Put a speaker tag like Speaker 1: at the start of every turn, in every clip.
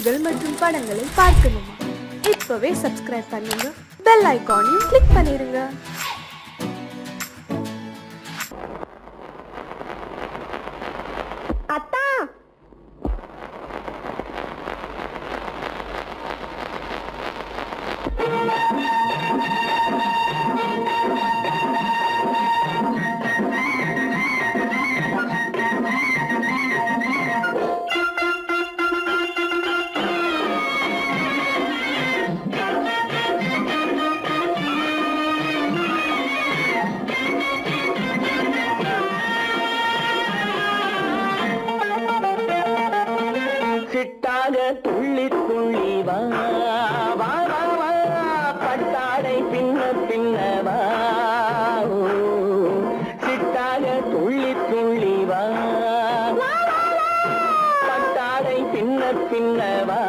Speaker 1: பாடல்கள் மற்றும் படங்களை பார்க்கணுமா? இப்பவே சப்ஸ்கிரைப் பண்ணுங்க, பெல் ஐகானையும் கிளிக் பண்ணிருங்க.
Speaker 2: சிட்டாக துள்ளி துள்ளி வா வா வா வா, பட்டாடை பின்ன பின்னவா. சிட்டாக துள்ளி துள்ளி வா, பட்டாடை பின்ன பின்னவா.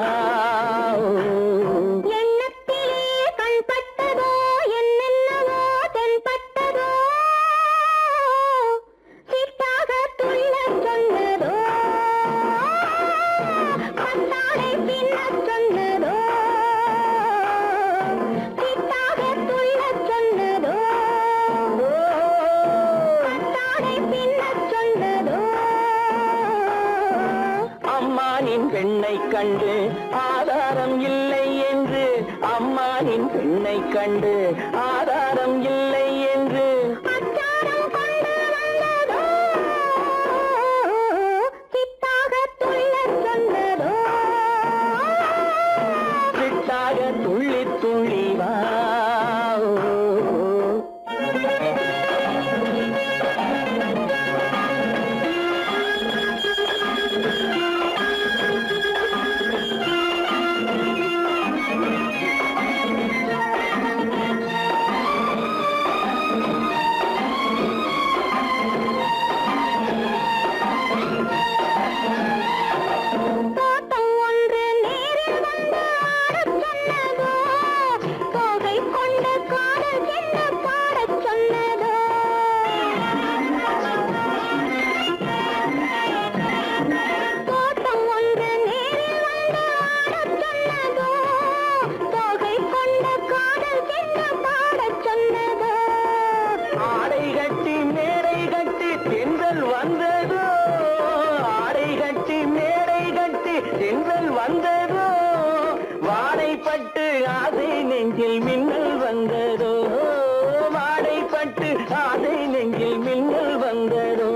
Speaker 2: அம்மானின் பெண்ணை கண்டு ஆதாரம் இல்லை என்று, அம்மானின் பெண்ணை கண்டு ஆதாரம் இல்லை என்று சிட்டாக துள்ளி துள்ளி வா. ஆடை கட்டி மேடை கட்டி தென்றல் வந்ததோ, ஆடை கட்டி மேடை கட்டி தென்றல் வந்ததோ, வாடைப்பட்டு ஆசை நெஞ்சில் மின்னல் வந்ததோ, வாடைப்பட்டு ஆசை நெஞ்சில் மின்னல் வந்ததோ.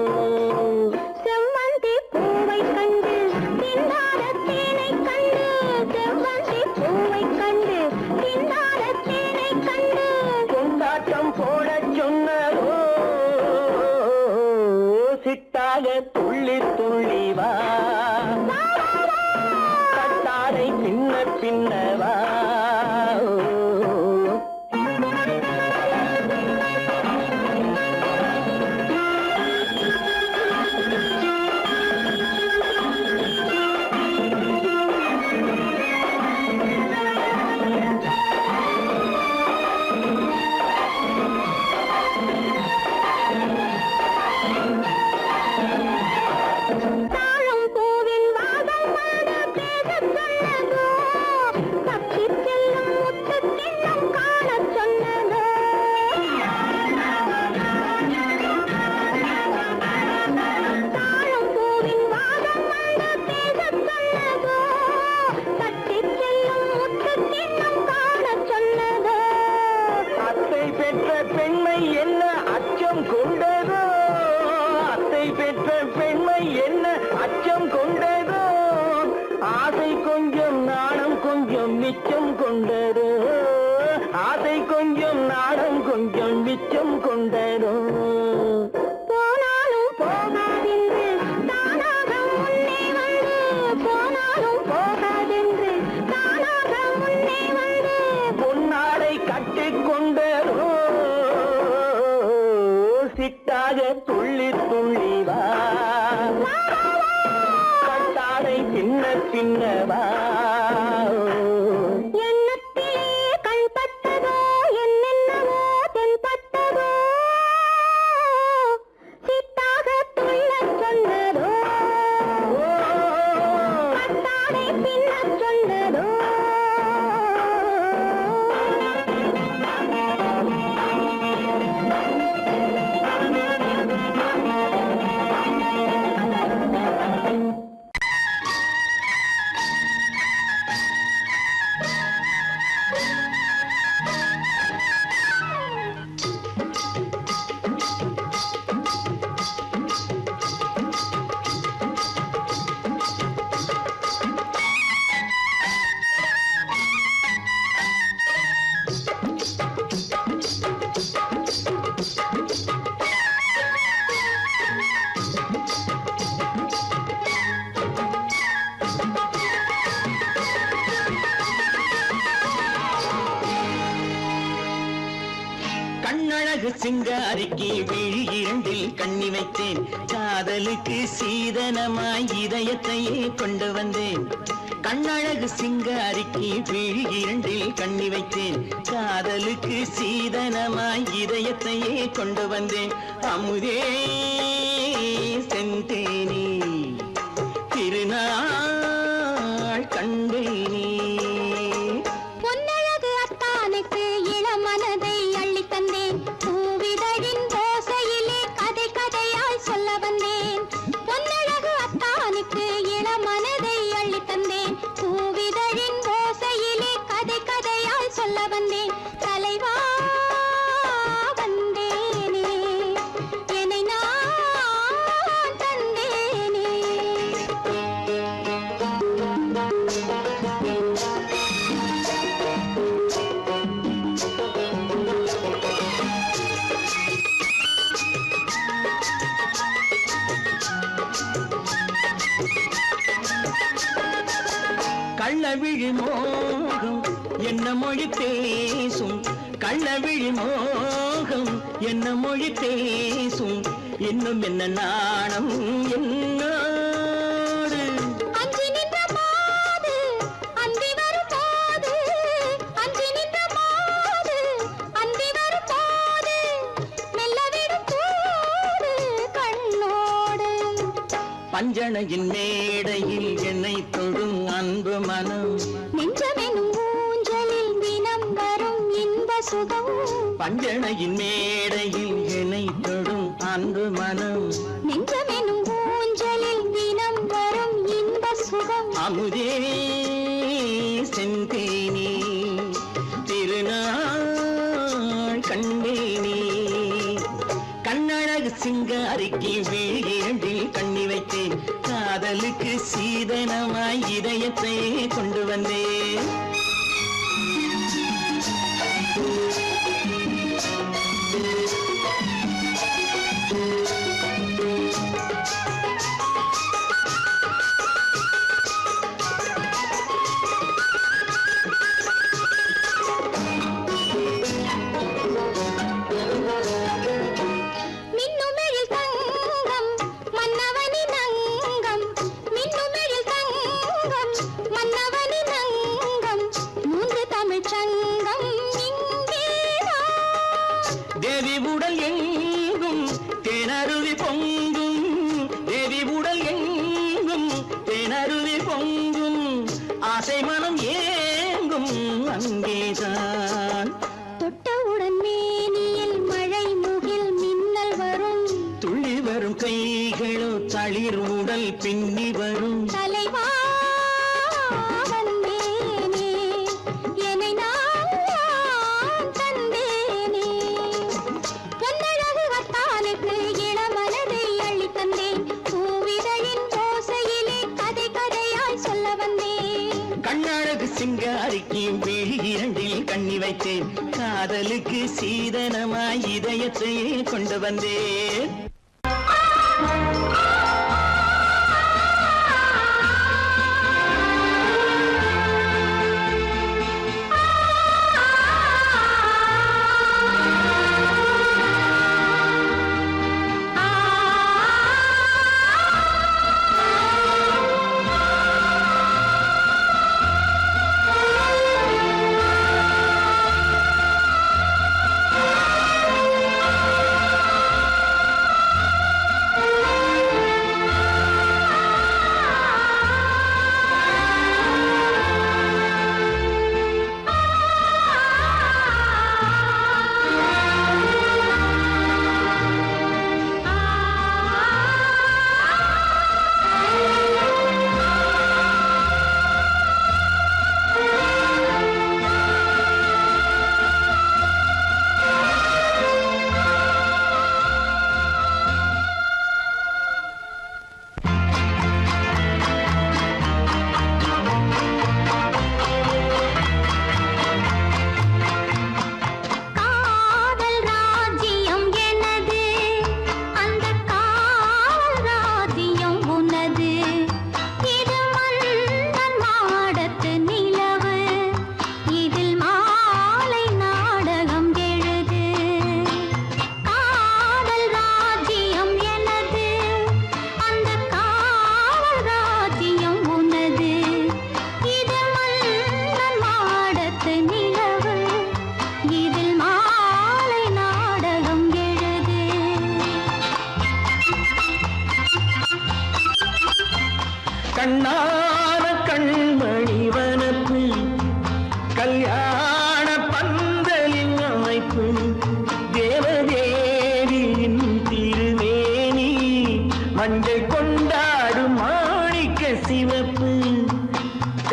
Speaker 2: கொண்டாட்டம் போட சொன்னதோ, சிட்டாக துள்ளி துள்ளி வா, கட்டாடை பின்ன பின்னவா. பெற்ற பெண்மை என்ன அச்சம் கொண்டதோ, அத்தை பெற்ற பெண்மை என்ன அச்சம் கொண்டதோ, ஆசை கொஞ்சம் நாணம் கொஞ்சம் மிச்சம் கொண்டதோ, ஆசை கொஞ்சம் நாணம் கொஞ்சம் மிச்சம் கொண்டதோ. போனாலும் போகாதென்று தானாக முன்னே வந்து, போனாலும் போகாதென்று தானாக முன்னே வந்து, பொன்னாடை கட்டிக்கொண்டதோ, சிட்டாக துள்ளி துள்ளி வா, கட்டாடை பின்ன பின்னவா.
Speaker 3: பின்ன சிங்காரிக்கு விழி இரண்டில் கண்ணி வைத்தேன், காதலுக்கு சீதனமாய் இதயத்தையே கொண்டு வந்தேன். கண்ணழகு சிங்காரிக்கு விழி இரண்டில் கண்ணி வைத்தேன், காதலுக்கு சீதனமாய் இதயத்தையே கொண்டு வந்தேன். அமுதே செந்தேனே திருநாள் கண்டேனே.
Speaker 2: பொன்னழகு அத்தானுக்கு இளமனதை அள்ளி தந்தேன், பூவிதழின் ஓசையிலே கதை கதையாய் சொல்ல வந்தேன். பொன்னழகு அத்தானுக்கு இளமனதை அள்ளி தந்தேன், பூவிதழின் ஓசையிலே கதை கதையாய் சொல்ல வந்தேன். தலைவா வந்தேனே, என்னை நான் தந்தேனே.
Speaker 3: கள்ளவிழி மோகம் என்ன மொழி பேசும், கள்ளவிழி மோகம் என்ன மொழி பேசும், இன்னும் என்ன நாணம் என்னோடு.
Speaker 2: அஞ்சி நின்ற மாது அந்தி வரும் போது, அஞ்சி நின்ற மாது அந்தி வரும் போது, மெல்ல விடும் கூடு கண்ணோடு.
Speaker 3: பஞ்சணையின் மேடையில் என்னை தொடும் அன்பு மனம்,
Speaker 2: நெஞ்சமெனும் ஊஞ்சலில் தினம் வரும் இன்ப சுகம்.
Speaker 3: பஞ்சணையின் மேடையில் என்னை தொடும் அன்பு மனம்,
Speaker 2: நெஞ்சமெனும் ஊஞ்சலில் தினம் வரும் இன்ப சுகம்.
Speaker 3: அமுதே செந்தேனே திருநாள் கண்டேனே. கண்ணழகு சிங்காரிக்கு விழி இரண்டில் கண்ணி வைத்தேன், காதலுக்கு சீதனமாய் இதயத்தை கொண்டு வந்தேன்.
Speaker 2: மின்னுமெழில் தங்கம் மன்னவனின் அங்கம், மின்னுமெழில் தங்கம் மன்னவனின் அங்கம், மூன்று தமிழ்ச் சங்கம் இங்கேதான்.
Speaker 3: தேவி உடல் எங்கும் தேனருவி பொங்கும், தேவி உடல் எங்கும் தேனருவி பொங்கும், ஆசை மனம் ஏங்கும் அங்கேதான்.
Speaker 2: தொட்டவுடன் மேனியில் மழை முகில் மின்னல் வரும்,
Speaker 3: துள்ளி வரும் கைகளோ தளிர் உடல் பின்னி வரும்.
Speaker 2: தலைவா வந்தேனே, என்னை நான் தந்தேனே. பொன்னழகு அத்தானுக்கு இளமனதை அள்ளி தந்தேன், பூவிதழின் ஓசையிலே கதை கதையாய் சொல்ல வந்தேன்.
Speaker 3: கண்ணழகு சிங்காரிக்கு விழி இரண்டில் கண்ணி வைத்தேன், காதலுக்கு சீதனமாய் இதயத்தையே கொண்டு வந்தேன்.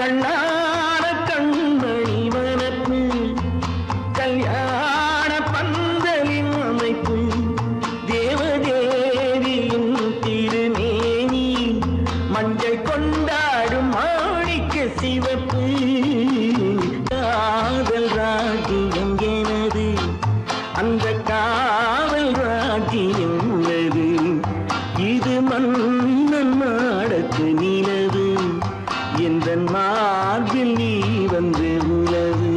Speaker 3: கண்ணான கண்மணி வனப்பு கல்யாண பந்தலின் அமைப்பு தேவதேவியின் திருமேனி மஞ்சள் கொண்டாடும் மாணிக்க சிவப்பு காதல் ராஜ்யம் எனது அந்த காவல் ராஜ்யம் உள்ளது இது மன்னன் நாடத்து நிலவு எந்த மார்பில் நீ வந்து உலவு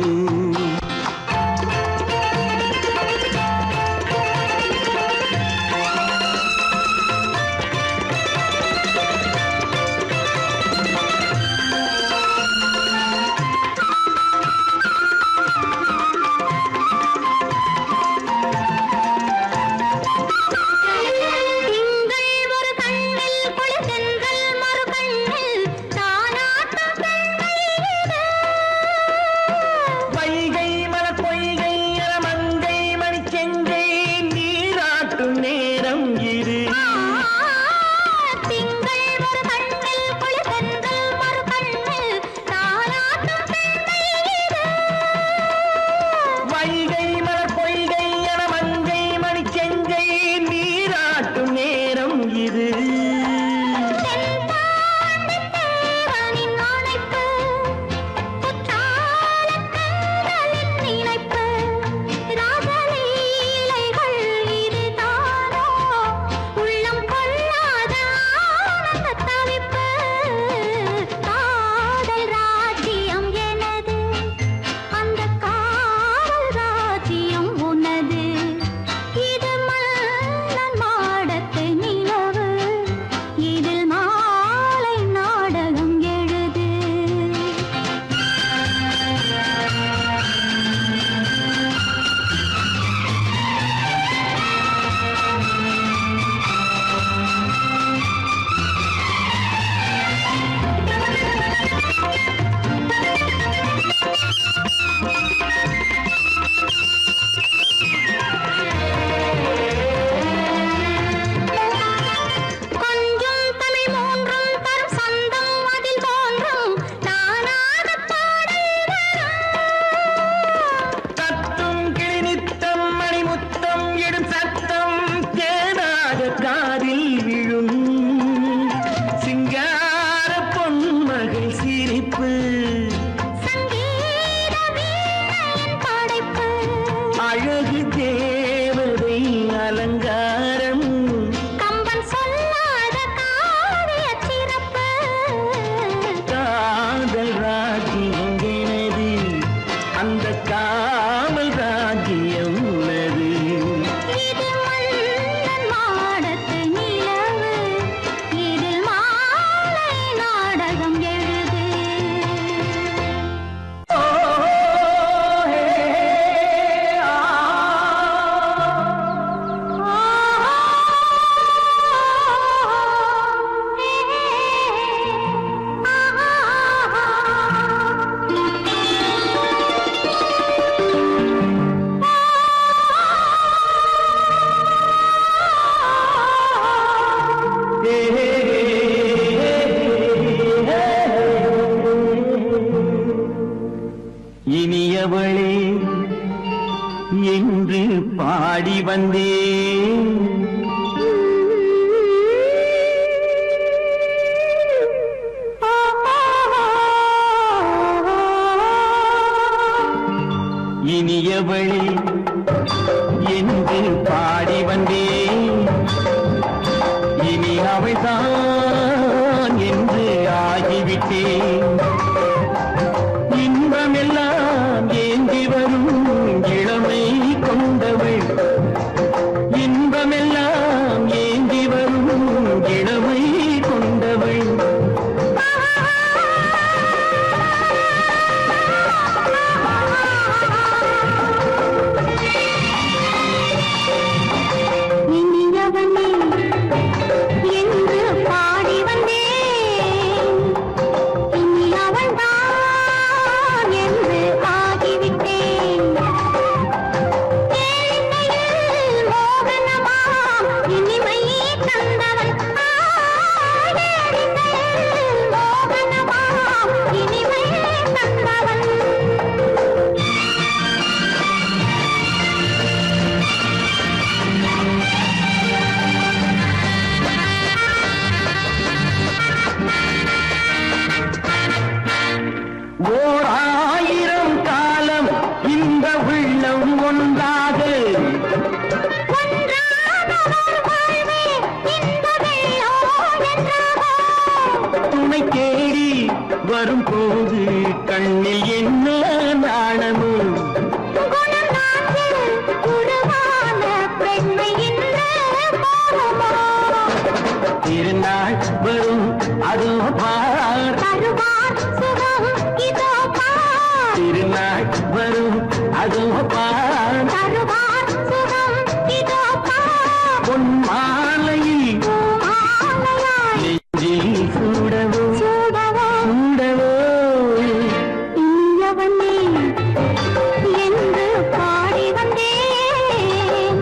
Speaker 3: இனியவளே என்று பாடி வந்தேன். இனியவளே என்று பாடி வந்தேன். இனி அவள்தான் என்று ஆகிவிட்டேன். இன்பமெல்லாம் ஏந்தி வரும் இளமை கொண்டவள். இன்பமெல்லாம் ஏந்தி வரும் இளமை கொண்டவள். ஓராயிரம் காலம் இந்த உள்ளம் ஒன்றாக துணை தேடி வரும் போது கண்ணில் என்ன நாணமோ திருநாள் வரும் அதோ பார் திருநாள் வரும் அதோ பார் பொன் மாலையில் நெஞ்சில் சூடவோ சூடவோ
Speaker 2: என்று பாடி வந்தேன்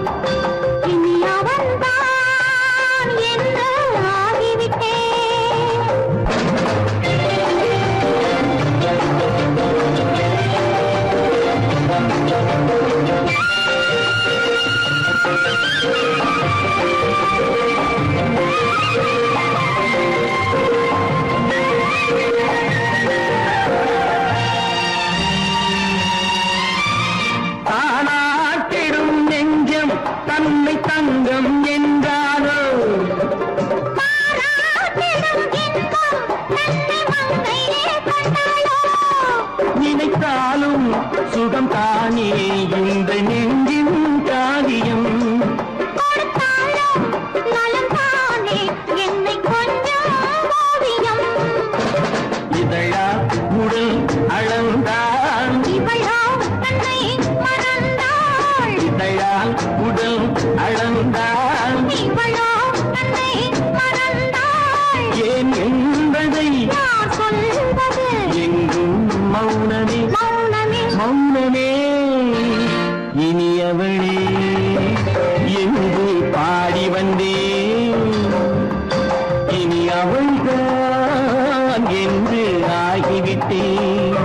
Speaker 2: இனி அவன்தான் என்று ஆகிவிட்டேன்
Speaker 3: தானாட்டிடும் நெஞ்சம் தன்னை தங்கம் என்றாரோ நினைத்தாலும் சுகம் தானே இந்த நெஞ்சின் காரியம் இதழா உடல் அளந்தான் இதழால் உடல் அளந்தான் ஏன் என்பதை எங்கும் மௌனமே மௌனமே இனியவளே என்று பாடி வந்தேன் இனி அவள்தான் என்று ஆகிவிட்டேன்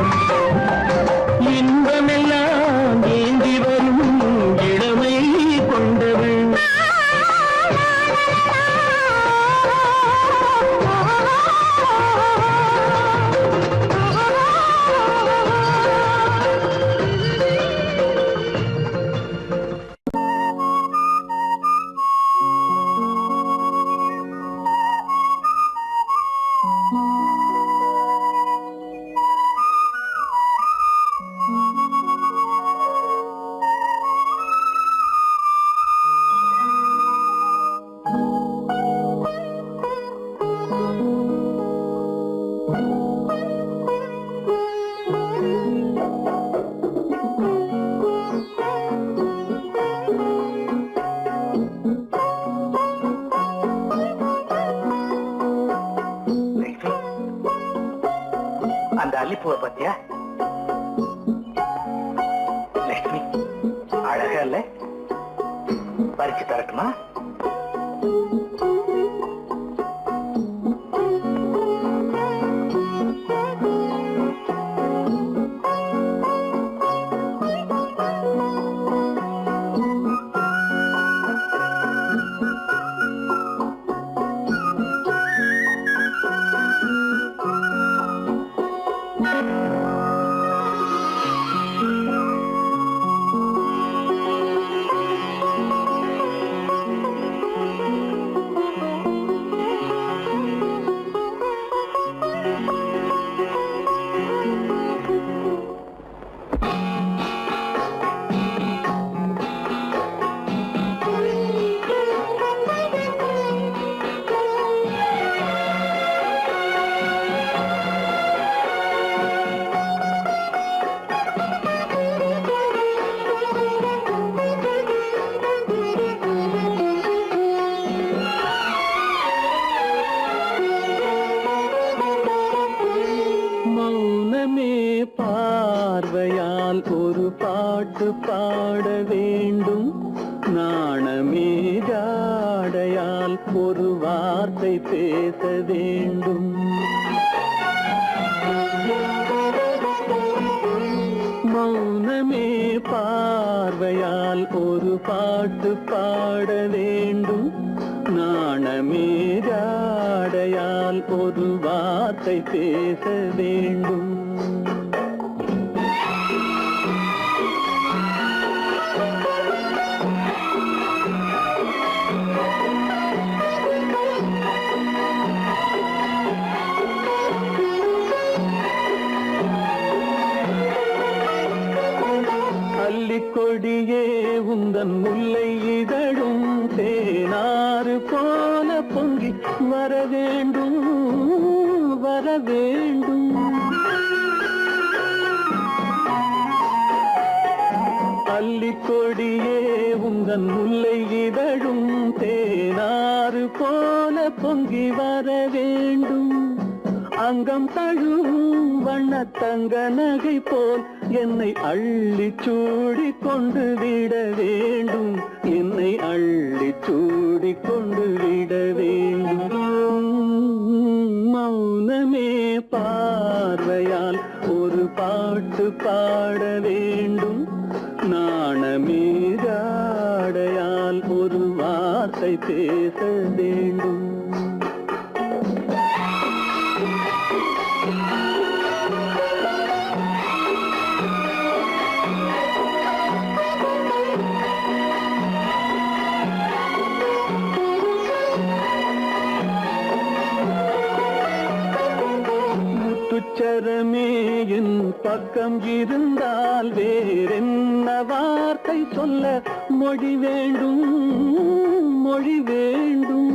Speaker 3: இன்பமெல்லாம் ஏந்தி வரும் இளமை கொண்டவள் அந்த அல்லிப்பூவை பத்தியா லட்சுமி அழகா இல்ல பறிச்சு தரட்டுமா பார்வையால் ஒரு பாட்டு பாட வேண்டும் நாணமே ஜாடையால் ஒரு வார்த்தை பேச வேண்டும் மௌனமே பார்வையால் ஒரு பாட்டு பாட வேண்டும் நாணமே ஜாடையால் ஒரு வார்த்தை பேச வேண்டும்
Speaker 4: கொடியே உந்தன் முல்லை இதழும் தேனாறு போல பொங்கி வர வேண்டும் வர வேண்டும். அல்லிக்கொடியே உந்தன் முல்லை இதழும் தேனாறு போல பொங்கி வர வேண்டும். அங்கம் தழுவும் வண்ணத்தங்க நகை போல் என்னை அள்ளி சூடி கொண்டு விட வேண்டும். என்னை அள்ளி சூடி கொண்டு விட வேண்டும். மௌனமே பார்வையால் ஒரு பாட்டு பாட வேண்டும். நாணமே ஜாடையால் ஒரு வார்த்தை பேச வேண்டும். முத்துச்சரமே என் பக்கம் இருந்தால் வேறென்ன வார்த்தை சொல்ல மொழி வேண்டும் மொழி வேண்டும்.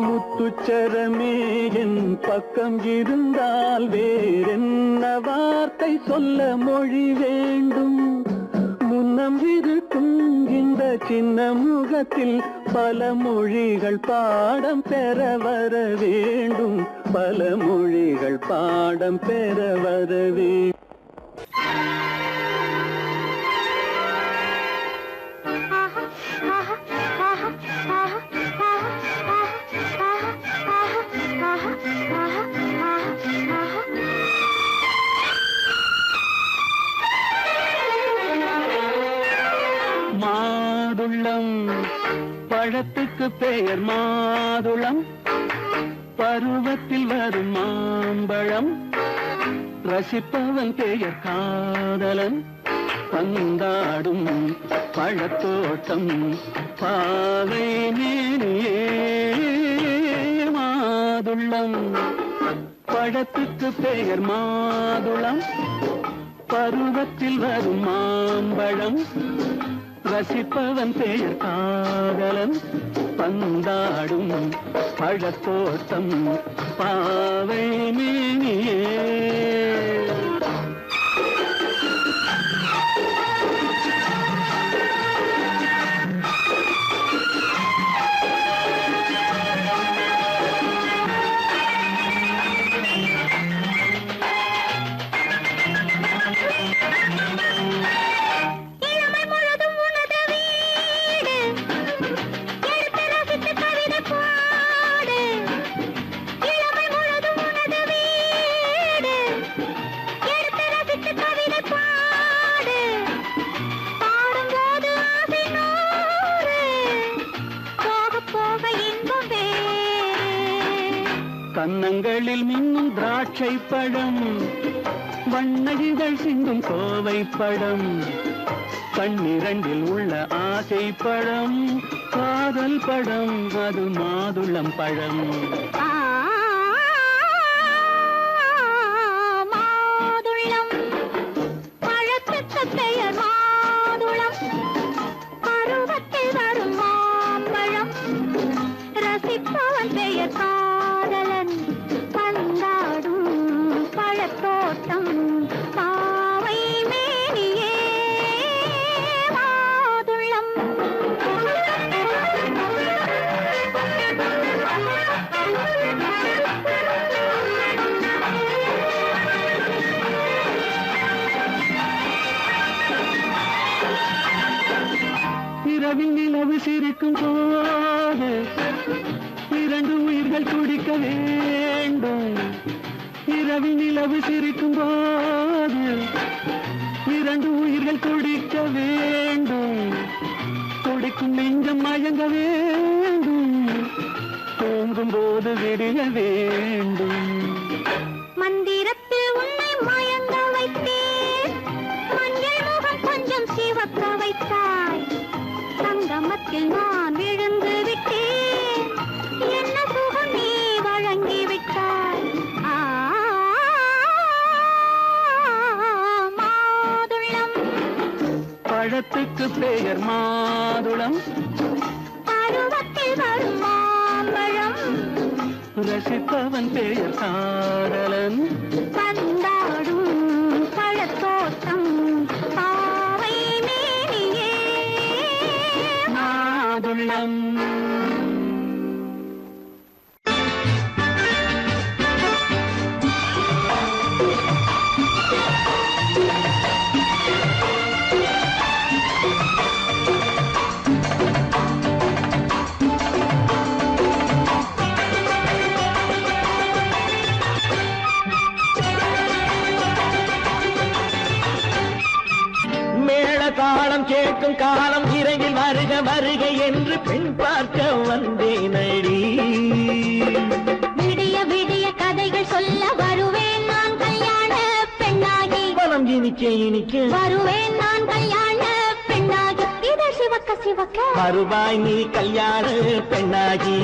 Speaker 4: முத்துச்சரமே என் பக்கம் இருந்தால் வேறென்ன வார்த்தை சொல்ல மொழி வேண்டும். முன்னம் இருக்கும் இந்த சின்ன முகத்தில் பல மொழிகள் பாடம் பெற வர வேண்டும். பல மொழிகள் பாடம் பெற வர வேண்டும். மாதுளம் பழத்துக்கு பெயர் மாதுளம். பருவத்தில் வரும் மாம்பழம். ரசிப்பவன் பெயர் காதலன். பந்தாடும் பழத்தோட்டம் பாவை மேனியே. மாதுளம் பழத்துக்கு பெயர் மாதுளம். பருவத்தில் வரும் மாம்பழம். ரசிப்பவன் பெயர் காதலன். பந்தாடும் பழத்தோட்டம் பாவை மேனியே. கன்னங்களில் மின்னும் திராட்சை பழம். வண்ண இதழ் சிந்தும் கோவை பழம். கண்ணிரண்டில் உள்ள ஆசை பழம். காதல் பழம் அது மாதுளம் பழம்.
Speaker 2: மாதுளம் பழத்துக்கு பெயர் மாதுளம். பருவத்தில் வரும் மாம்பழம். ரசிப்பவன் பெயர் காதலன். பந்தாடும் பழத்தோட்டம் பாவை மேனியே. மாதுளம்
Speaker 4: இரவில் நிலவு சிரிக்கும் போது இரண்டு உயிர்கள் துடிக்க வேண்டும். இரவில் நிலவு சிரிக்கும் போது இரண்டு உயிர்கள் துடிக்க வேண்டும். துடிக்கும் நெஞ்சம் மயங்க வேண்டும். தூங்கும் போது விடிய வேண்டும்.
Speaker 2: மந்திரத்தில் உன்னை மயங்க வைத்தேன். மஞ்சள் முகம் கொஞ்சம் சிவக்க வைத்தாய். சங்கமத்தில் நான் விழுந்து விட்டேன். என்ன சுகம் நீ வழங்கி விட்டாய்.
Speaker 4: பழத்துக்கு பெயர் மாதுளம்.
Speaker 2: பருவத்தில் வரும் மாம்பழம்
Speaker 4: ரசிப்பவன் பெயர் காதலன்.
Speaker 2: பந்தாடும் பழத்தோட்டம் பாவை மேனியே
Speaker 4: மாதுளம்.
Speaker 3: தாளம் கேட்கும் காலம் விரைவில் வருக வருக என்று பெண் பார்க்க வந்தேனடி.
Speaker 2: விடிய விடிய கதைகள் சொல்ல வருவேன் நான் கல்யாண பெண்ணாகி.
Speaker 3: மனம் இனிக்க இனிக்க
Speaker 2: வருவேன் நான் கல்யாண பெண்ணாகி. இதழ் சிவக்க சிவக்க
Speaker 3: வருவாய் நீ கல்யாண பெண்ணாகி.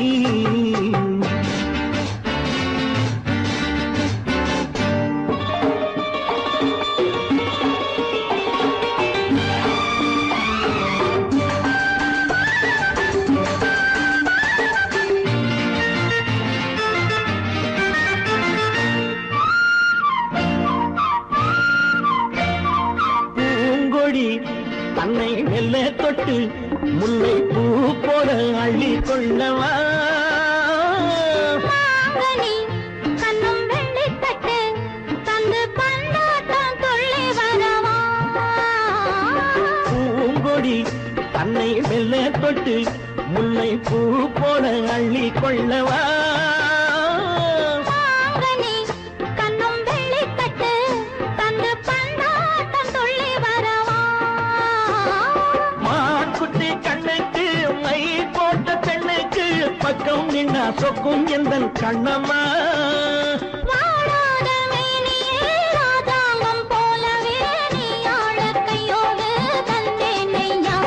Speaker 3: தன்னை மெல்ல தொட்டு முல்லை பூ போல அள்ளி கொள்ளவா.
Speaker 2: கண்ணும் வெள்ளி தட்டு தந்து பந்தாட்டம் துள்ளி வரவா.
Speaker 3: பூங்கொடி தன்னை மெல்ல தொட்டு முல்லை பூ போல அள்ளி கொள்ளவா. பக்கம் நின்னா சொக்கும் எந்தன் கண்ணம்மா.
Speaker 2: வாழாத மேனியே ராதாங்கம் போலவே நீ ஆழ கையோடு தந்தேன் நெய்யா.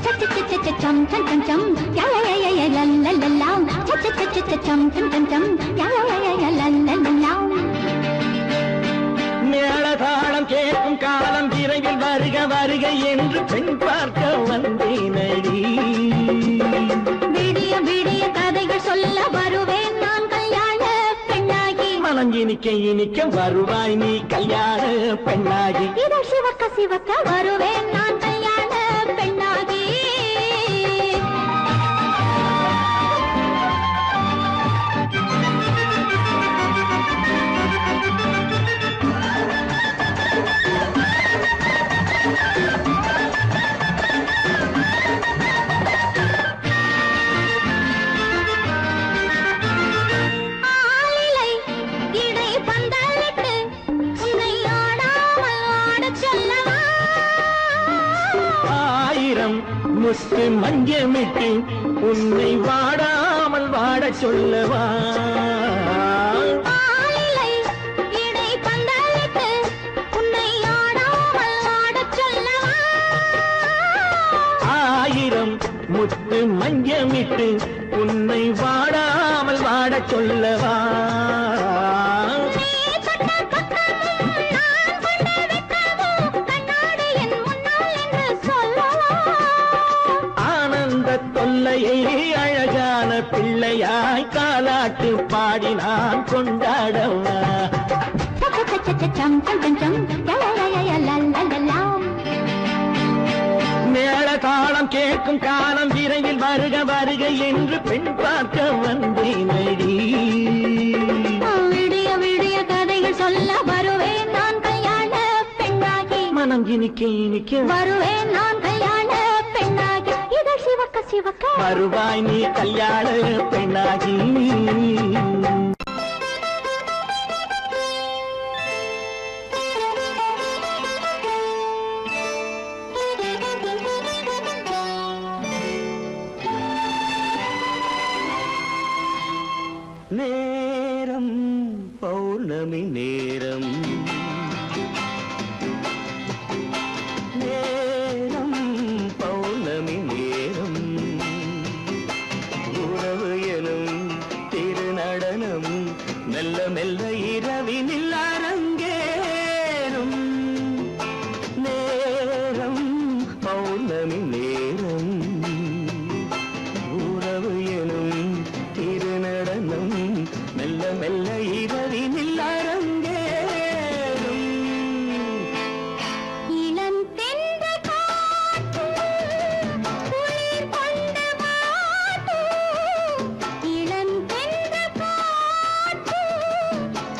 Speaker 2: சச்ச சச்ச சச்சம் சம் சம் சம் யய லல்லல்லாம். சச்ச சச்ச சச்சம் சம் சம் சம் யய லல்லல்லாம்.
Speaker 3: மேளதாளம் கேட்கும் காலம் விரைவில் வருக வருக என்று பெண் பார்க்க வந்தேனடி.
Speaker 2: விடிய விடிய கதைகள் சொல்ல வருவேன் நான் கல்யாண பெண்ணாகி.
Speaker 3: மனம் இனிக்க இனிக்க வருவாய் நீ கல்யாண பெண்ணாகி.
Speaker 2: இதழ் சிவக்க சிவக்க வருவேன் நான் கல்யாண பெண்ணாகி.
Speaker 3: முத்து மஞ்சமிட்டு உன்னை வாடாமல் வாடச் சொல்லவா. ஆயிரம் முத்து மஞ்சமிட்டு உன்னை வாடாமல் வாடச் சொல்லவா. தொல்லையை அழகான பிள்ளையாய் காலாட்டு பாடி நான் கொண்டாடவா. மேள தாளம் கேட்கும் காலம் விரைவில் வருக வருக என்று பெண் பார்க்க வந்தேனடி.
Speaker 2: விடிய விடிய கதைகள் சொல்ல வருவேன் நான் கல்யாண பெண்ணாகி.
Speaker 3: மனம் இனிக்க இனிக்க
Speaker 2: வருவேன் நான் கல்யாண பெண்ணாகி. இதழ் சிவக்க சிவக்க
Speaker 3: வருவாய் நீ கல்யாண பெண்ணாகி. நேரம் பௌர்ணமி நேரம். நேரம் பௌர்ணமி நேரம். உறவு எனும் திருநடனம் மெல்ல மெல்ல இரவினில் அரங்கேறும். நேரம் மெல்ல மெல்ல இரவினில் அரங்கேறும்.
Speaker 2: இளம் தென்றல் காற்றும் குளிர் கொண்டு வாட்டும். இளம் தென்றல் காற்றும்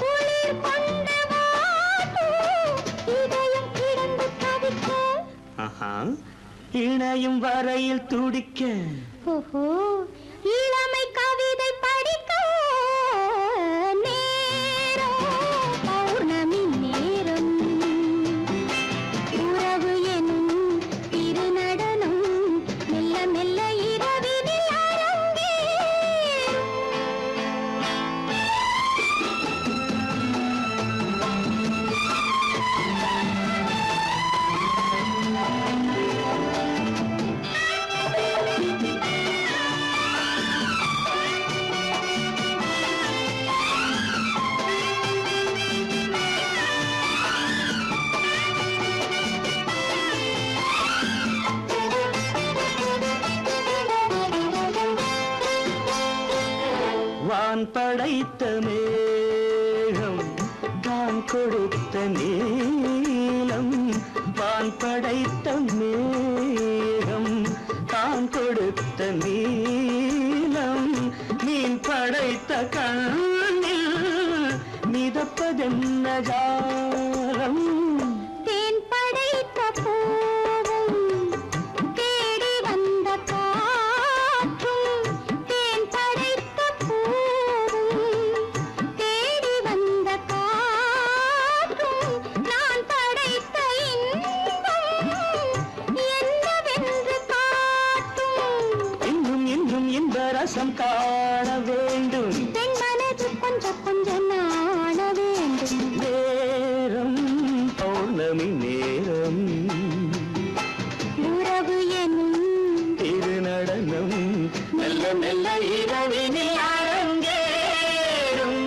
Speaker 2: குளிர் கொண்டு வாட்டும். இதயம் கிடந்து தவிக்க.
Speaker 3: ஆஹா, இணையும் வரையில் துடிக்க.
Speaker 2: ஓஹோ, இளமை கவிதை படிக்க நேரம் பௌர்ணமி நேரம். உறவு எனும் திருநடனம் மெல்ல மெல்ல இரவினில் அரங்கேறும்.
Speaker 3: வான் படைத்த மேகம் தான் கொடுத்த நீலம். வான் படைத்த மேகம் தான் கொடுத்த நீலம். மீன் படைத்த கண்ணில் மிதப்பதென்ன ஜாலம்.
Speaker 2: தேன் படைத்த பூவும் தேடி வந்த காற்றும். தேன் படைத்த பூவும் தேடி வந்த காற்றும். நான் படைத்த இன்பம் என்னவென்று காட்டும்.
Speaker 3: இன்னும் இன்னும் இன்ப ரசம் காண வேண்டும்.
Speaker 2: பெண் மனது கொஞ்சம் கொஞ்சம் நாண வேண்டும்.
Speaker 3: நேரம் பௌர்ணமி நேரம்.
Speaker 2: உறவு எனும்
Speaker 3: திருநடனம் மெல்ல மெல்ல இரவினில் அரங்கேறும்.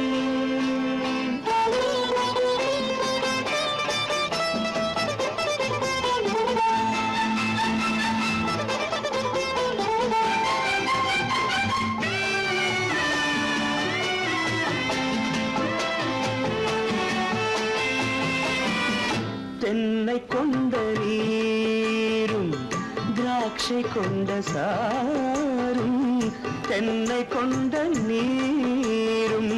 Speaker 3: தென்னை கொண்ட நீரும் திராட்சை கொண்ட சாரும். தென்னை கொண்ட நீரும்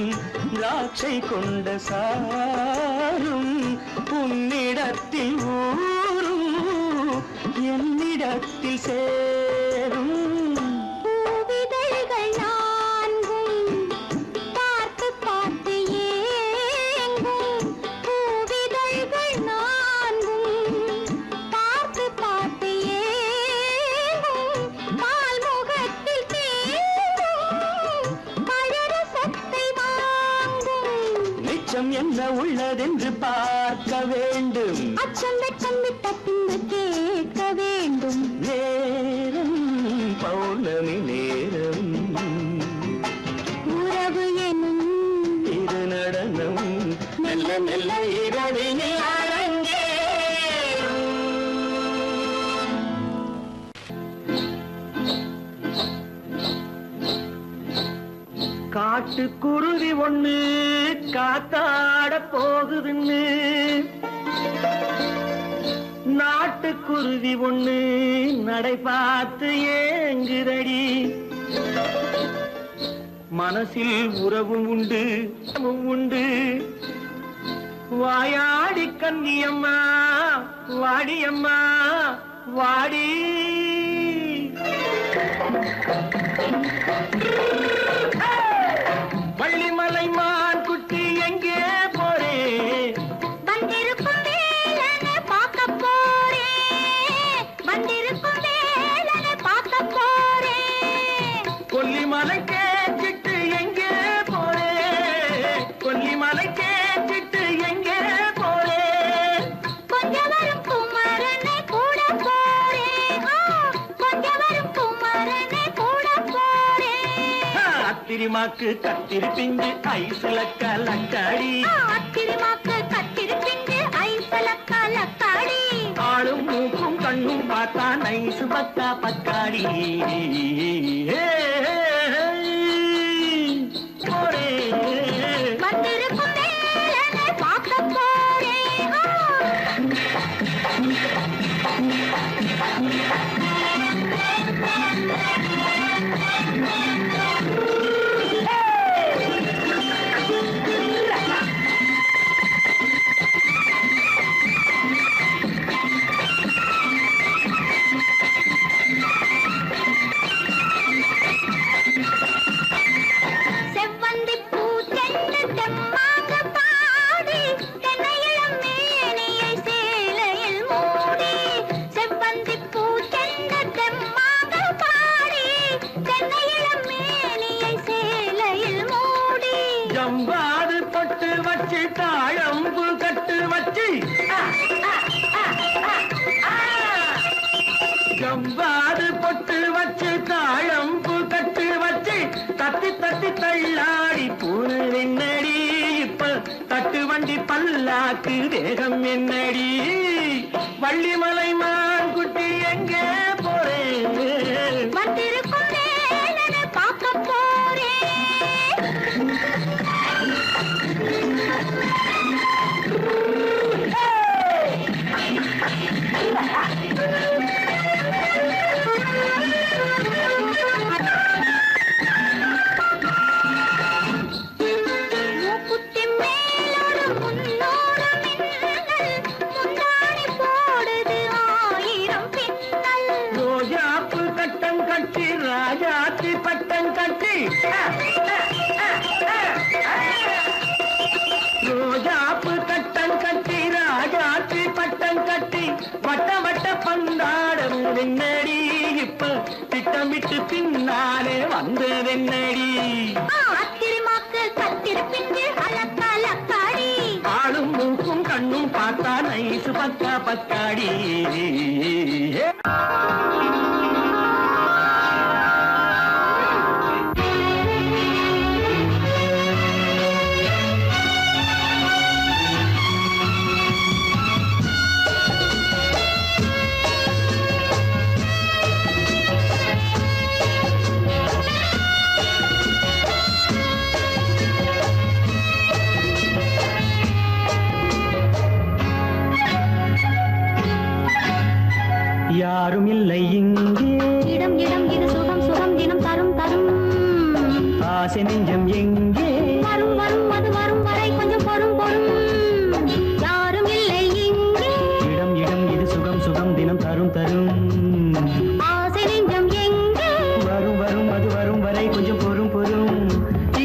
Speaker 3: திராட்சை கொண்ட சாரும். உன்னிடத்தில் ஊரும் என்னிடத்தில் சேரும்.
Speaker 2: பூவிதழ்கள் நான்கும் பார்த்து பார்த்து ஏங்கும். பூவிதழ்கள் நான்கும் பார்த்து பார்த்து ஏங்கும். பால்முகத்தில் தேங்கும் பழரசத்தை வாங்கும்.
Speaker 3: நிச்சம் என்ன உள்ளதென்று பார்க்க வேண்டும்.
Speaker 2: அச்சம் வெட்கம் விட்ட பின்பு கேட்க வேண்டும்.
Speaker 3: நேரம் பௌர்ணமி நேரம்.
Speaker 2: உறவு எனும்
Speaker 3: திருநடனம் மெல்ல மெல்ல இரவினில் அரங்கேறும். காட்டுக்குருவி ஒண்ணு காத்தாட போகுதுன்னு நாட்டுக்குருவி ஒண்ணு நடை பார்த்து ஏங்குதடி. மனசில் உறவும் உண்டு உண்டு. வாயாடி கன்னியம்மா வாடியம்மா வாடி. வள்ளிமலை மான் குட்டி எங்கே போறே?
Speaker 2: வந்திருக்கும் வேலனை பார்க்க போறேன். வந்திருக்கும் வேலனை பார்க்க போறேன்.
Speaker 3: கொல்லிமலை கேச்சிட்டு எங்கே போறே? கொல்லிமலை கேச்சிட்டு எங்கே போறே?
Speaker 2: கொஞ்சம் வரும் குமரனை கூட போறேன். கொஞ்சம் வரும் குமரனை கூட போறேன்.
Speaker 3: அத்திரிமாக்கு கத்திரி பிஞ்சு ஐசுல கலக்காடி.
Speaker 2: அத்திரிமாக்கு கத்திரி பிஞ்சு ஐசல கலக்காடி.
Speaker 3: ஆளும் மூக்கும் கண்ணும் பார்த்தா நைசு பத்தா பக்காடி. போறே
Speaker 2: தெம்மாக பாடி தென்னையிளம் மேனியை சேலையில் மூடி செவ்வந்தி பூச்செண்ட தெம்மாக பாடி தென்னையிளம் மேனியை சேலையில் மூடி
Speaker 3: ஜம்பாது பொட்டு வச்சு தாழம்பு கட்டு வச்சு ஜம்பாது பொட்டு வச்சு தாழம்பு கட்டு வச்சு தட்டி தட்டி தள்ளாடி பூனு என்னடி இப்ப தட்டு வண்டி பல்லாக்கு வேகம் என்னடி வள்ளிமலை மான் குட்டி எங்கே போறேன்
Speaker 2: வந்திருக்கும் வேலனை பார்க்க போறேன் மூக்குத்தி மேலோடு முன்னோடு மின்னல் முந்தாணி போடுது ஆயிரம் பின்னல்
Speaker 3: ரோஜாப்பு கட்டம் கட்டி ராஜாத்தி பட்டம் கட்டி ரோஜாப்பு கட்டம் கட்டி ராஜாத்தி பட்டம் கட்டி வட்ட வட்ட பந்தாடம் வெண்ணடி இப்ப திட்டமிட்டு பின்னாலே வந்ததென்னடி
Speaker 2: ஆத்திரமாக்கு கத்திருப்பின்று அலக்காடி
Speaker 3: ஆளும் மூக்கும் கண்ணும் பார்த்தா நைசு பக்கா பக்காடி யாரும் இல்லை இங்கே
Speaker 2: இடம் இடம் இது சுகம் சுகம் தினம் தரும் தரும்
Speaker 3: ஆசை நெஞ்சம் எங்கே
Speaker 2: வரும் வரும் அது வரும் வரை கொஞ்சம் பொறும் பொறும் யாரும் இல்லை இங்கே
Speaker 3: இடம் இடம் இது சுகம் சுகம் தினம் தரும் தரும்
Speaker 2: ஆசை நெஞ்சம் எங்கே
Speaker 3: வரும் வரும் அது வரும் வரை கொஞ்சம் பொறும் பொறும்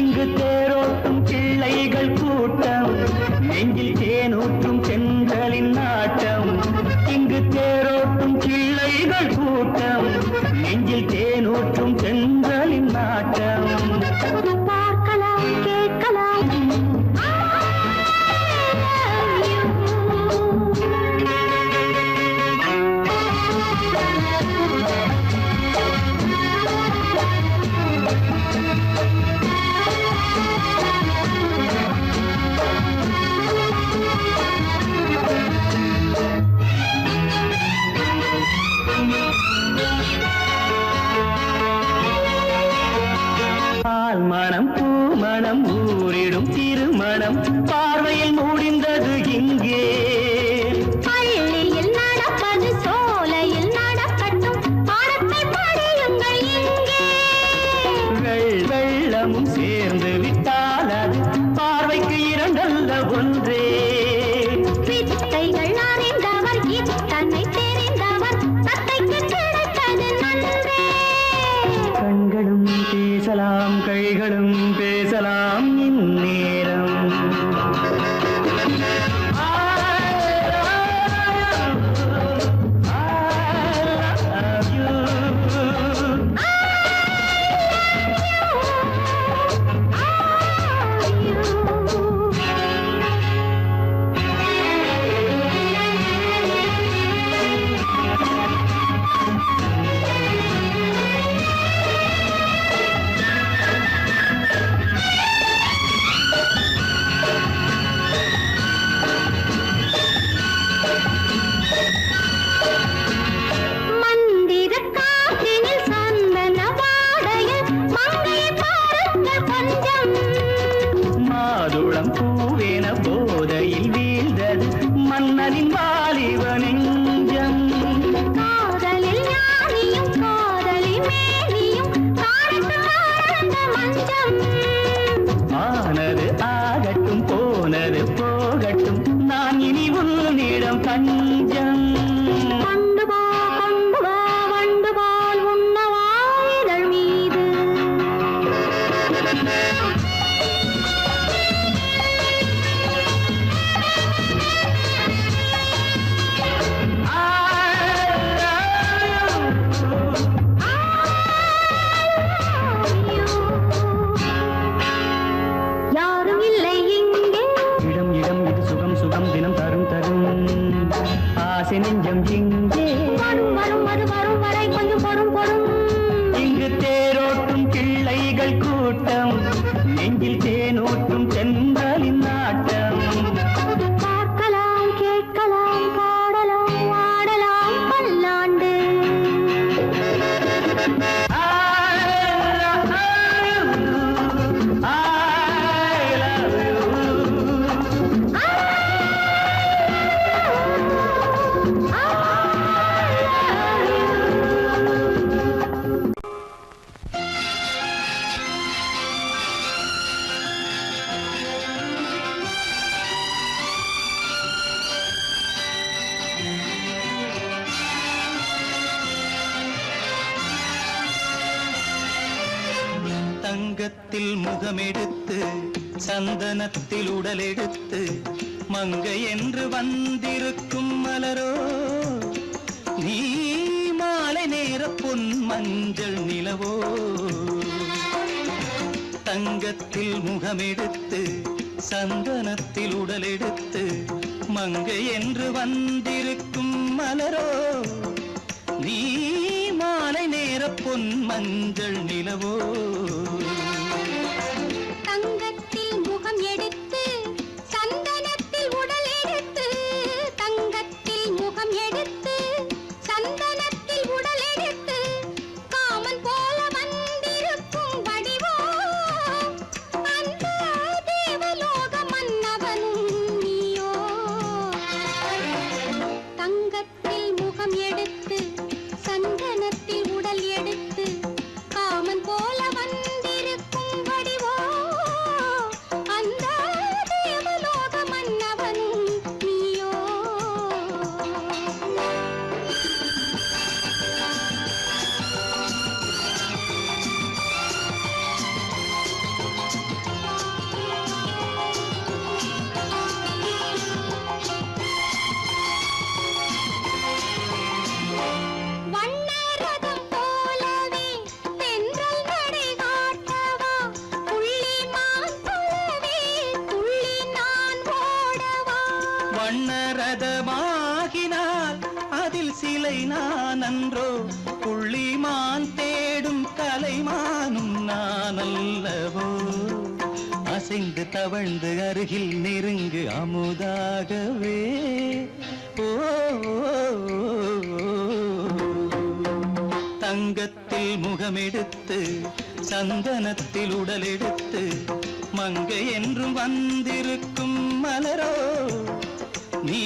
Speaker 3: இங்கு தேரோட்டும் பிள்ளைகள் கூட்டம் நெஞ்சில் தேனூற்றும் பெண்களின் நாட்டம் இங்கு தேரோட்டும் பிள்ளைகள் கூட்டம் நெஞ்சில் தேனூற்றும் பெண்களின் நாட்டம்
Speaker 2: பார்க்கலாம் கேட்கலாம்
Speaker 3: பால் மணம் பூ மணம் ஊரிடும் திருமணம் பார்வையில் முடிந்தது இங்கே
Speaker 2: பள்ளியில் நடப்பது சோலையில் நடக்கட்டும் பாடத்தை படியுங்கள் இங்கே
Speaker 3: வெள்ளமும் சேர்ந்து விட்டால் அது பார்வைக்கு இரண்டல்ல ஒன்றே
Speaker 2: வித்தைகள் அறிந்தவர் இத்தனை தெரிந்தவர் தத்தைக்கு கிடைத்தது நன்றே
Speaker 3: கண்களும் பேசலாம் கைகளும் பேசலாம் இந்நேரம்
Speaker 2: மந்திர காற்றினில் சந்தன வாடையில் மங்கையை பாருங்கள் கொஞ்சம்
Speaker 3: மாதுளம் பூவேன போதையில் வீழ்ந்தது மன்னனின் வாலிப நெஞ்சம்
Speaker 2: காதலில் ஞானியும் காதலி மேனியும் காணத்து ஆனந்த மஞ்சம்
Speaker 3: ஆனது ஆகட்டும் போனது போகட்டும் நான் இனி உன்னிடம் பஞ்சம்
Speaker 2: கொண்டு வா வண்டு போல் உண்ணவா இதழ் மீது
Speaker 3: ஆசை நெஞ்சம் இங்கே
Speaker 2: வரும் வரும் அது வரும் வரை கொஞ்சம் பொறும் பொறும்.
Speaker 3: இங்கு தேரோட்டும் கிள்ளைகள் கூட்டம், நெஞ்சில் தேனூட்டும் சென்றலின் நாட்டம்.
Speaker 2: பார்க்கலாம் கேட்கலாம் பாடலாம் ஆடலாம் பல்லாண்டு.
Speaker 3: தங்கத்தில் முகமெடுத்து சந்தனத்தில் உடலெடுத்து மங்கை என்று வந்திருக்கும் மலரோ, நீ மாலை நேர பொன் மஞ்சள் நிலவோ. தங்கத்தில் முகமெடுத்து சந்தனத்தில் உடலெடுத்து மங்கை என்று வந்திருக்கும் மலரோ, நீ மாலை நேர பொன் மஞ்சள் நிலவோ.
Speaker 2: தங்கத்தில் முகம் எடுத்து சந்தனத்தில் உடல் எடுத்து, தங்கத்தில் முகம் எடுத்து சந்தனத்தில் உடல் எடுத்து, காமன் போல வந்திருக்கும் வடிவோ, அந்த தேவலோக மன்னவனும் நீயோ. தங்கத்தில் முகம் எடுத்து சந்தனத்தில் உடல் எடுத்து, காமன் போல வந்திருக்கும் வடிவோ, அந்த தேவலோக மன்னவனும் நீயோ. வண்ணரதம் போலவே தென்றல் நடை காட்டவா, புள்ளிமான் போலவே துள்ளி நான் ஓடவா.
Speaker 3: வண்ணரதமாகினால் அதில் சிலை நான் அன்றோ, புள்ளிமான் தேடும் கலைமானும் நான் அல்லவோ. அசைந்து தவழ்ந்து அருகில் நெருங்கு அமுதாகவே. ஓ, தங்கத்தில் முகமெடுத்து சந்தனத்தில் உடலெடுத்து மங்கை என்றும் வந்திருக்கும் மலரோ, நீ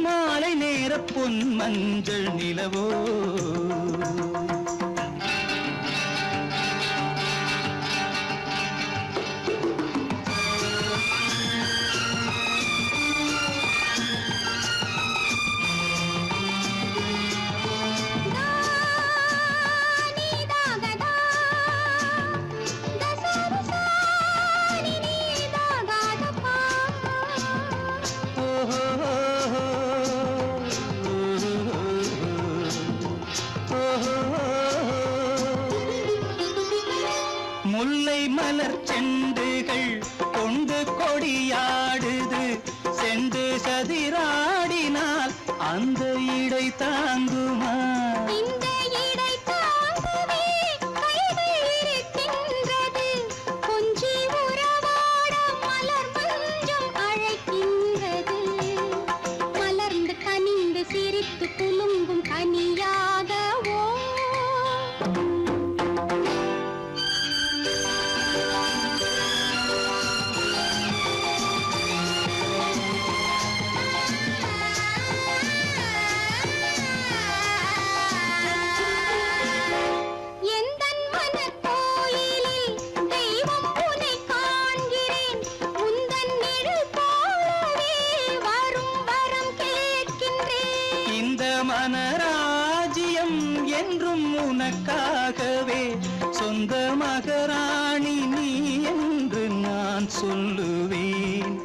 Speaker 3: மாலை நேர பொன் மஞ்சள் நிலவோ. முல்லை மலர் செண்டுகள் கொண்டு கொடியாடுது, செண்டு சதிராடினால் அந்த இடை தாங்குமா.
Speaker 2: இந்த இடை தாங்குவே கைகள் இருக்கின்றது, கொஞ்சி உறவாட மலர் மஞ்சம் அழைக்கின்றது. மலர்ந்து கனிந்து சிரித்து குலுங்கும் கனியாகவோ. எந்தன் மனக்கோயிலில் தெய்வம் உன்னை காண்கிறேன், உந்தன் நிழல் போலவே வரும் வரம் கேட்கின்றேன்.
Speaker 3: இந்த மனராஜ்யம் என்றும் உனக்காகவே, சொந்த மகராணி நீ என்று நான் சொல்லுவேன்.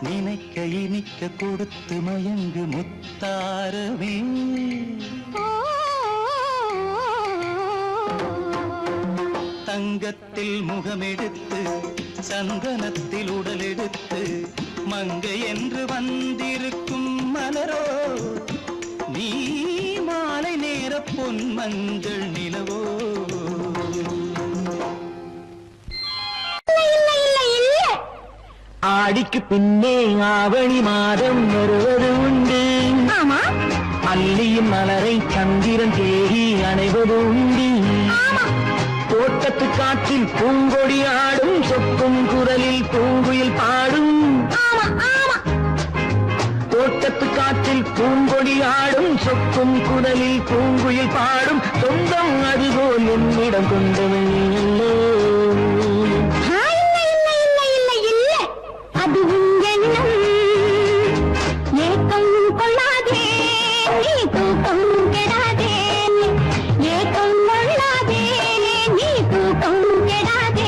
Speaker 3: நினைக்க இனிக்க கொடுத்து மயங்கு முத்தாரவே. தங்கத்தில் முகமெடுத்து சந்தனத்தில் உடலெடுத்து மங்கை என்று வந்திருக்கும் மலரோ, பொன் மஞ்சள் நிலவோ ஆடிக்கு பின்னே ஆவணி மாதம் வருவது உண்டு.
Speaker 2: ஆமா
Speaker 3: அல்லியின் மலரை சந்திரன் தேடி அணைவது உண்டு. தோட்டத்து காற்றில் பூங்கொடி ஆடும் சொக்கும் குரலில் பூங்குயில் பாடும். தோட்டத்து காற்றில் பூங்கொடி ஆடும் சொக்கும் குரலில் பூங்குயில் பாடும். சொந்தம் அதுபோல் என்னிடம் கொண்டவன் அல்லோ.
Speaker 2: அது எண்ணம் ஏக்கம் கொள்ளாதே நீ தூக்கம் கெடாதே ஏக்கம் கொள்ளாதே நீ தூக்கம் கெடாதே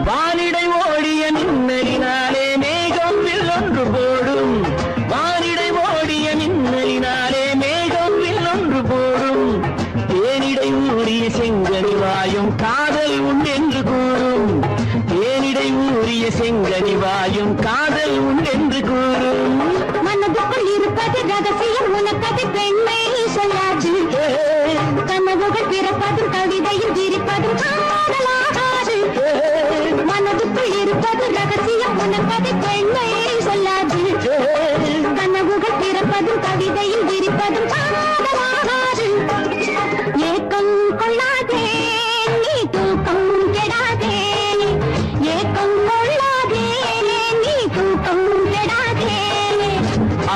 Speaker 3: வானிடை ஓடிய மின்னலினாலே மேகம் வில்லொன்று போடும். வானிடை ஓடிய மின்னலினாலே மேகம் வில்லொன்று போடும். தேனிடை ஊறிய செங்கனி வாயும் காதல் உண்டென்று கூறும். தேனிடை ஊறிய செங்கனி வாயும் காதல் உண்டென்று கூறும்.
Speaker 2: மனதுக்குள் இருப்பது ரகசியம் உனக்கது பெண்மை சொல்லாது கனவுகள் பிறப்பதும் கவிதையில் விரிப்பதும் காதலாகாது. மனதுக்குள் இருப்பது ரகசியம் உனக்கது பெண்மை சொல்லாது கனவுகள் பிறப்பதும் கவிதையில் விரிப்பதும் காதலாகாது. ஏக்கம் கொள்ளாதே நீ தூக்கம் கெடாதே ஏக்கம் கொள்ளாதே நீ தூக்கம் கெடாதே.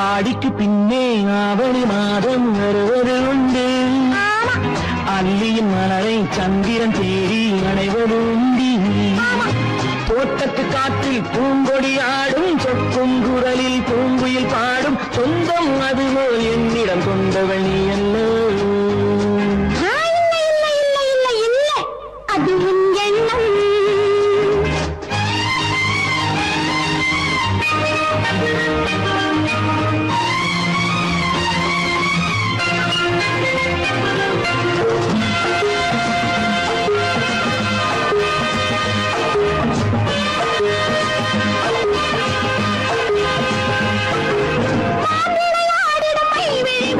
Speaker 3: ஆடிக்கு பின்னே ஆவணி மாதம் வருவது உண்டு. அல்லியின் மலரை சந்திரன் தேடி அணைவது உண்டு. தோட்டத்து காற்றில் பூங்கொடி ஆடும் சொக்கும் குரலில் பூங்குயில் பாடும். சொந்தம் அதுபோல் என்னிடம் கொண்டவள் நீ அல்லோ.
Speaker 2: அது உன் எண்ணம்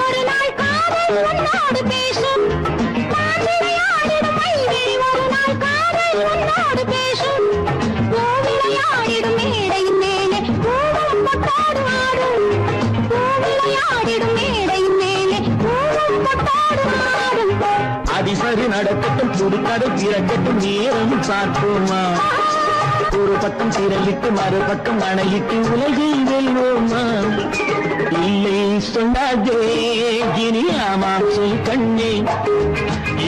Speaker 2: ஒரு நாள் காதல் உன்னோடு பேசும். விளையாடிடும் ஒரு நாள் காதல் உன்னோடு பேசும். விளையாடிடும் மேடையின் மேலே பூவும் பொட்டாடு ஆடும். விளையாடிடும் மேடையின் மேலே பூவும் பொட்டாடு ஆடும்.
Speaker 3: அதிசரி நடக்கட்டும் புதுக்கடை திறக்கட்டும் நேரம் பார்ப்போமா. ஒரு பக்கம் திரளிட்டு மறுபக்கம் அணையிட்டு உலகை வெல்வோமா. இல்லை சொல்லாதே இனி ஆமாம் சொல் கண்ணே.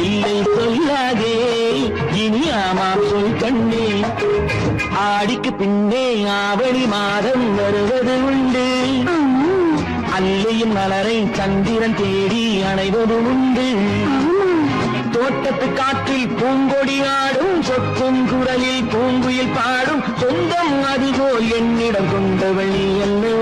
Speaker 3: இல்லை சொல்லாதே இனி ஆமாம் சொல் கண்ணே. ஆடிக்கு பின்னே ஆவணி மாதம் வருவது உண்டு. அல்லையின் மலரை சந்திரன் தேடி அணைவது உண்டு. தோட்டத்து காற்றில் பூங்கொடி ஆடும் சொக்கும் குரலில் பூங்குயில் பாடும். சொந்தம் அதுபோல் என்னிடம் கொண்டவள் அல்லோ.